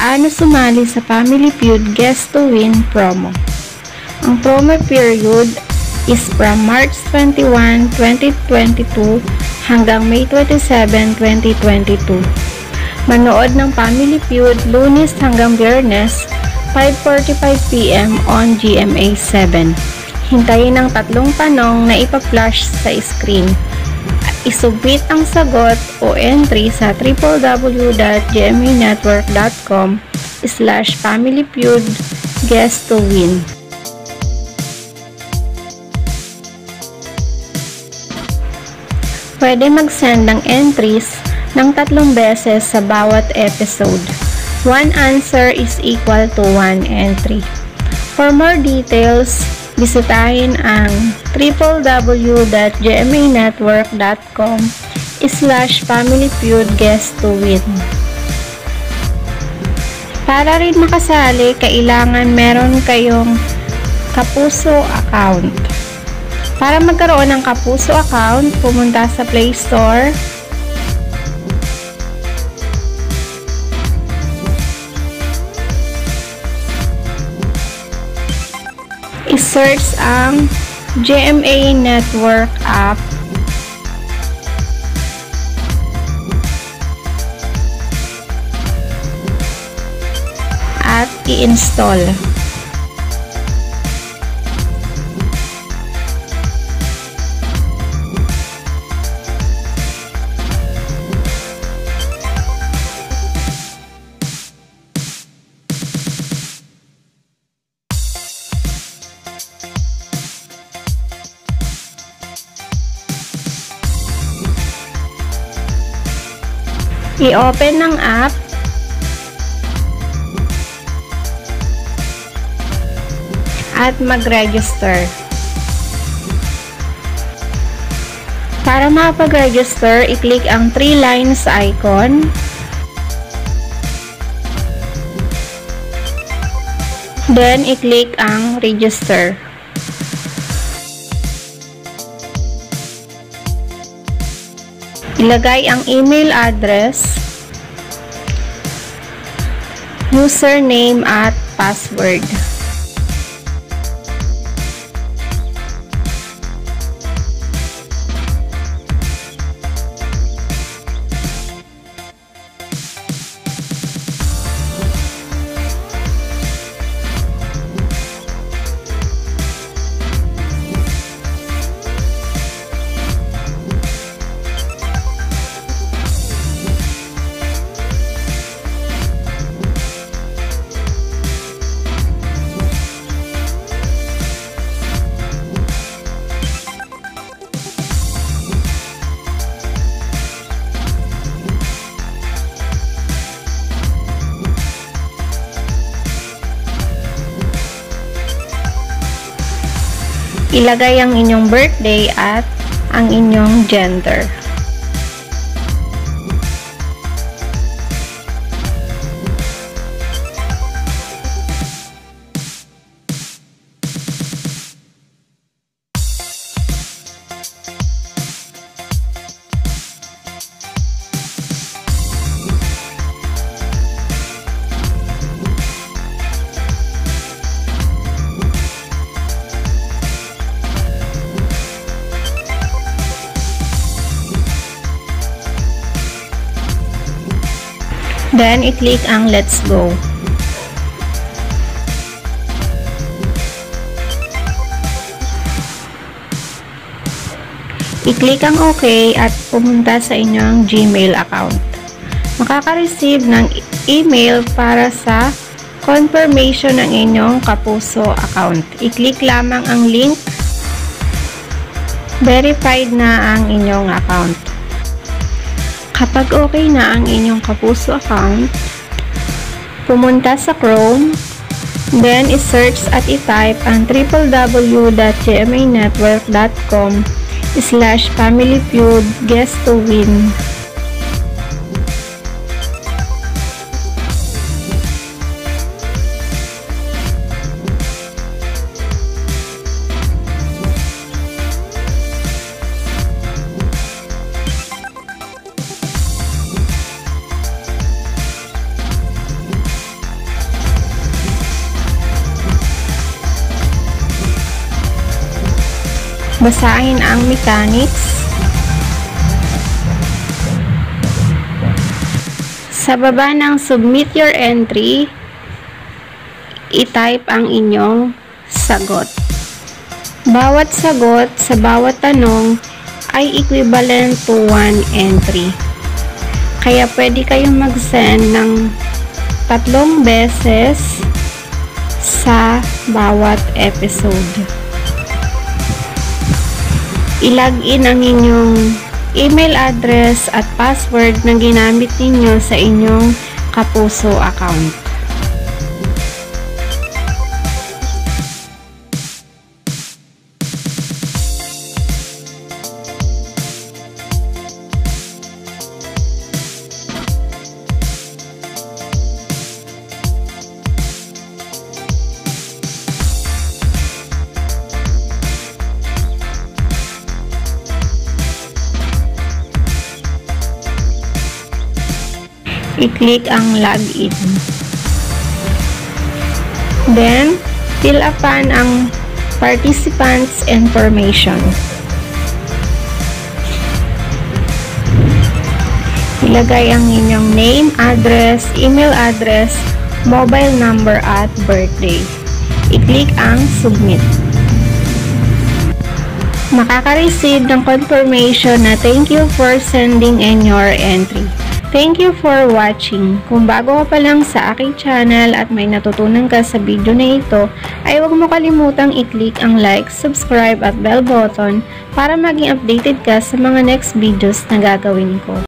Paano sumali sa Family Feud Guest to Win promo? Ang promo period is from March 21, 2022 hanggang May 27, 2022. Manood ng Family Feud Lunes hanggang Biyernes, 5:45 PM on GMA 7. Hintayin ang 3 tanong na ipa-flash sa screen. Isubmit ang sagot o entry sa www.gmanetwork.com/familyfeud guest to win. Pwede mag-send ng entries ng 3 beses sa bawat episode. 1 answer is equal to 1 entry. For more details, bisitahin ang www.gmanetwork.com/familyfeud guest to win. Para rin makasali, kailangan meron kayong Kapuso account. Para magkaroon ng Kapuso account, pumunta sa Play Store, i-search ang GMA Network app at i-install. I-open ng app, at mag-register. Para makapag-register, i-click ang 3 lines icon, then i-click ang register. Ilagay ang email address, username at password. Ilagay ang inyong birthday at ang inyong gender. Then, i-click ang Let's Go. I-click ang OK at pumunta sa inyong Gmail account. Makaka-receive ng email para sa confirmation ng inyong Kapuso account. I-click lamang ang link. Verified na ang inyong account. Kapag okay na ang inyong Kapuso account, pumunta sa Chrome, then i-search at i-type ang www.gmanetwork.com/familyfeud guest to win. Basahin ang mechanics. Sa baba ng Submit Your Entry, i-type ang inyong sagot. Bawat sagot sa bawat tanong ay equivalent to 1 entry. Kaya pwede kayong mag-send ng 3 beses sa bawat episode. I-login ang inyong email address at password na ginamit ninyo sa inyong Kapuso account. I-click ang login. Then, fill upan ang participants' information. Ilagay ang inyong name, address, email address, mobile number at birthday. I-click ang submit. Makaka-receive ng confirmation na thank you for sending in your entry. Thank you for watching. Kung bago ka pa lang sa aking channel at may natutunan ka sa video na ito, ay huwag mo kalimutang i-click ang like, subscribe at bell button para maging updated ka sa mga next videos na gagawin ko.